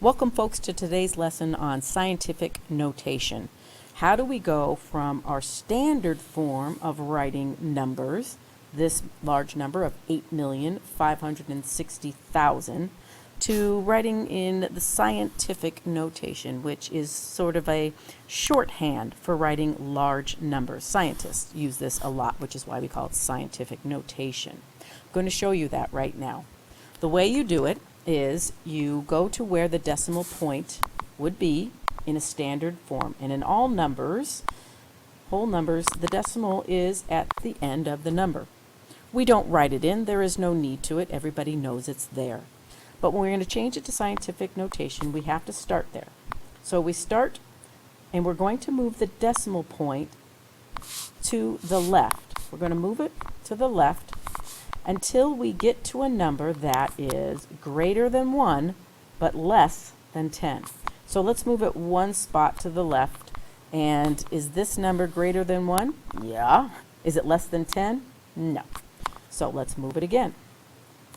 Welcome folks to today's lesson on scientific notation. How do we go from our standard form of writing numbers, this large number of 8,560,000, to writing in the scientific notation, which is sort of a shorthand for writing large numbers. Scientists use this a lot, which is why we call it scientific notation. I'm going to show you that right now. The way you do it is you go to where the decimal point would be in a standard form. And in all numbers, whole numbers, the decimal is at the end of the number. We don't write it in. There is no need to it. Everybody knows it's there. But when we're going to change it to scientific notation, we have to start there. So we start, and we're going to move the decimal point to the left. We're going to move it to the left until we get to a number that is greater than 1 but less than 10. So let's move it one spot to the left. And is this number greater than 1? Yeah. Is it less than 10? No. So let's move it again.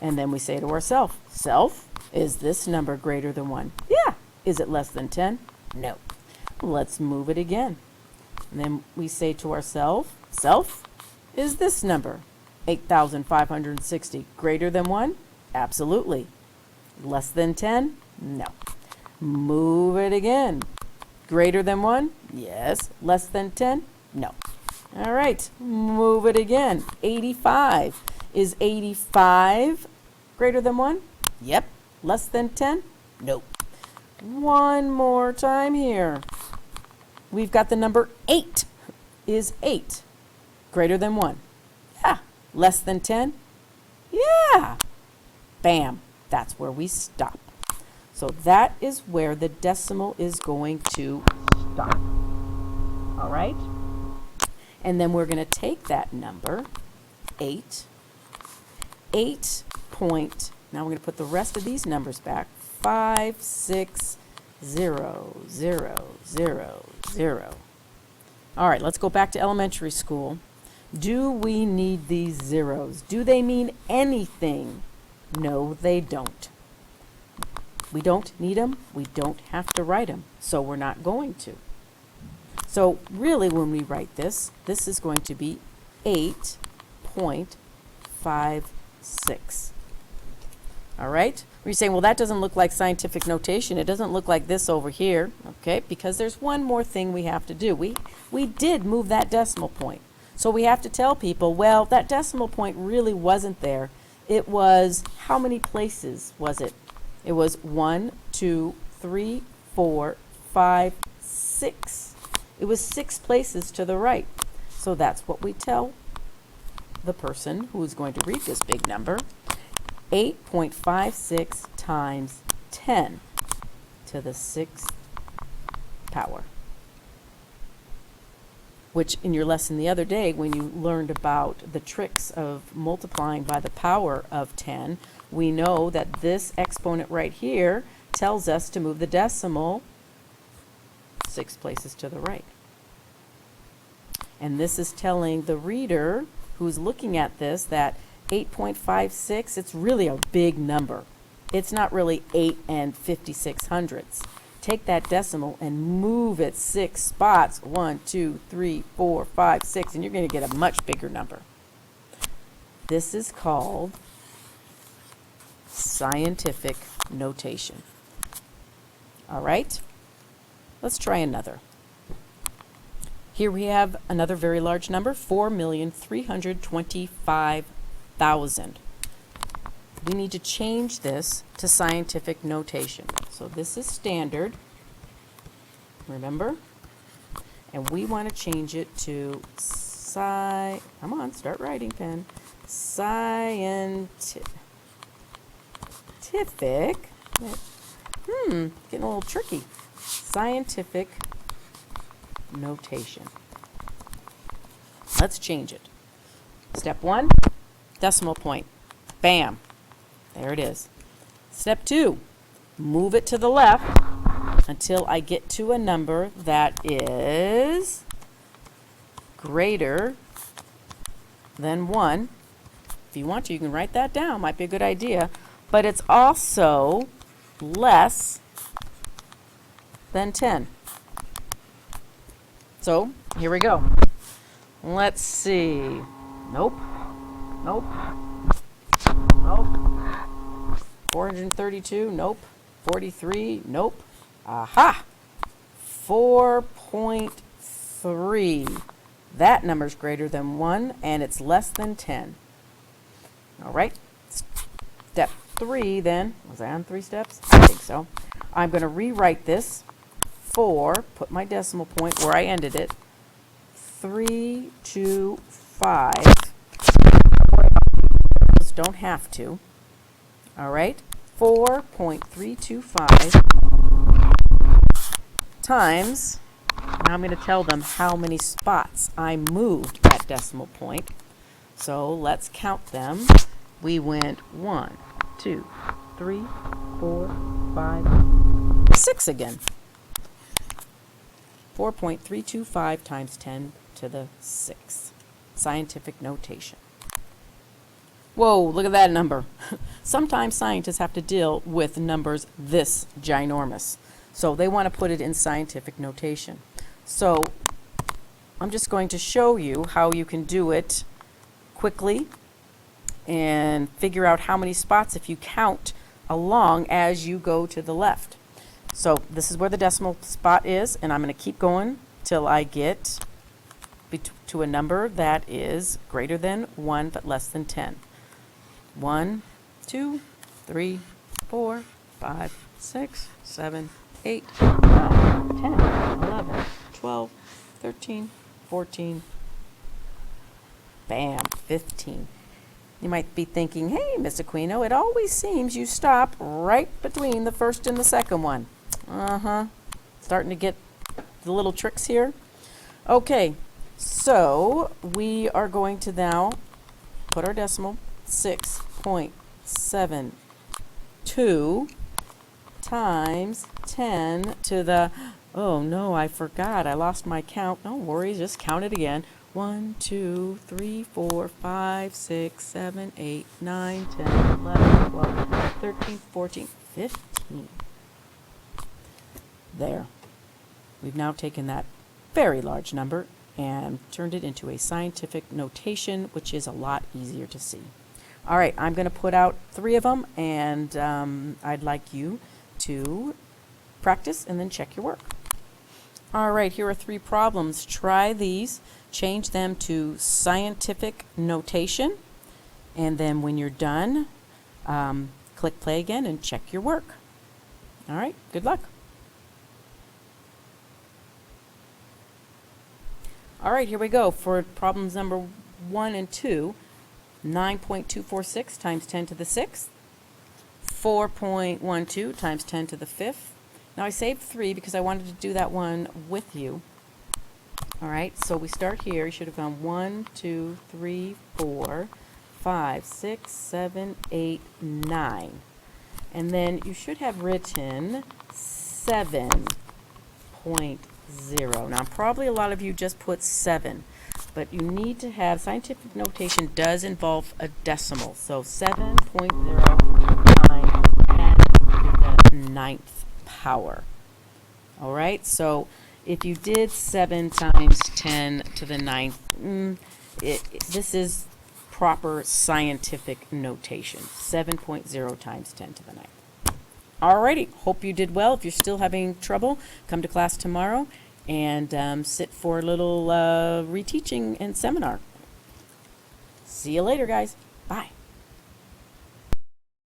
And then we say to ourselves, self, is this number greater than 1? Yeah. Is it less than 10? No. Let's move it again. And then we say to ourselves, self, is this number 8,560 greater than 1? Absolutely. Less than 10? No. Move it again. Greater than 1? Yes. Less than 10? No. All right. Move it again. 85. Is 85 greater than 1? Yep. Less than 10? Nope. One more time here. We've got the number 8. Is 8 greater than 1? Yeah. Less than 10? Yeah. Bam. That's where we stop. So that is where the decimal is going to stop. All right? And then we're going to take that number, 8 point, now we're going to put the rest of these numbers back, 5, 6, 0, 0, 0, 0. All right, let's go back to elementary school. Do we need these zeros? Do they mean anything? No, they don't. We don't need them. We don't have to write them, so we're not going to. So really, when we write this, this is going to be 8.56. All right? You're saying, well, that doesn't look like scientific notation. It doesn't look like this over here, okay? Because there's one more thing we have to do. We did move that decimal point. So we have to tell people, well, that decimal point really wasn't there. It was, how many places was it? It was 1, 2, 3, 4, 5, 6. It was 6 places to the right. So that's what we tell the person who is going to read this big number. 8.56 times 10 to the 6th power. Which in your lesson the other day, when you learned about the tricks of multiplying by the power of 10, we know that this exponent right here tells us to move the decimal 6 places to the right. And this is telling the reader who's looking at this that 8.56, it's really a big number. It's not really 8 and 5600ths. Take that decimal and move it 6 spots, 1, 2, 3, 4, 5, 6, and you're going to get a much bigger number. This is called scientific notation. All right, let's try another. Here we have another very large number, 4,325,000. We need to change this to scientific notation. So this is standard, remember? And we want to change it to come on, start writing, pen. Scientific. Getting a little tricky. Scientific notation. Let's change it. Step 1, decimal point. Bam. There it is. Step 2, move it to the left until I get to a number that is greater than 1. If you want to, you can write that down. Might be a good idea. But it's also less than 10. So, here we go. Let's see. Nope. Nope. Nope. 432. Nope. 43. Nope. Aha! 4.3. That number's greater than 1, and it's less than 10. All right. Step 3, then. Was I on 3 steps? I think so. I'm going to rewrite this for, put my decimal point where I ended it, 325. Just don't have to. All right. 4.325 times, now I'm going to tell them how many spots I moved that decimal point. So let's count them. We went 1, 2, 3, 4, 5, 6 again. 4.325 times 10 to the 6th. Scientific notation. Whoa, look at that number. Sometimes scientists have to deal with numbers this ginormous. So they want to put it in scientific notation. So I'm just going to show you how you can do it quickly and figure out how many spots if you count along as you go to the left. So this is where the decimal spot is, and I'm going to keep going till I get to a number that is greater than 1 but less than 10. 1, 2, 3, 4, 5, 6, 7, 8, 9, 10, 11, 12, 13, 14, bam, 15. You might be thinking, hey, Miss Aquino, it always seems you stop right between the first and the second one. Starting to get the little tricks here. Okay, so we are going to now put our decimal 6.72 times 10 to the, oh no, I forgot, I lost my count. No worries, just count it again. 1, 2, 3, 4, 5, 6, 7, 8, 9, 10, 11, 12, 13, 14, 15. There. We've now taken that very large number and turned it into a scientific notation, which is a lot easier to see. All right, I'm going to put out 3 of them, and I'd like you to practice and then check your work. All right, here are 3 problems. Try these, change them to scientific notation, and then when you're done, click play again and check your work. All right, good luck. All right, here we go for problems number 1 and 2. 9.246 times 10 to the 6th. 4.12 times 10 to the 5th. Now I saved 3 because I wanted to do that one with you. All right, so we start here. You should have gone 1, 2, 3, 4, 5, 6, 7, 8, 9. And then you should have written 7.0. Now, probably a lot of you just put 7, but you need to have, scientific notation does involve a decimal. So 7.0 times 10 to the 9th power. All right, so if you did 7 times 10 to the 9th, this is proper scientific notation. 7.0 times 10 to the 9th. Alrighty, hope you did well. If you're still having trouble, come to class tomorrow and sit for a little reteaching and seminar. See you later, guys. Bye.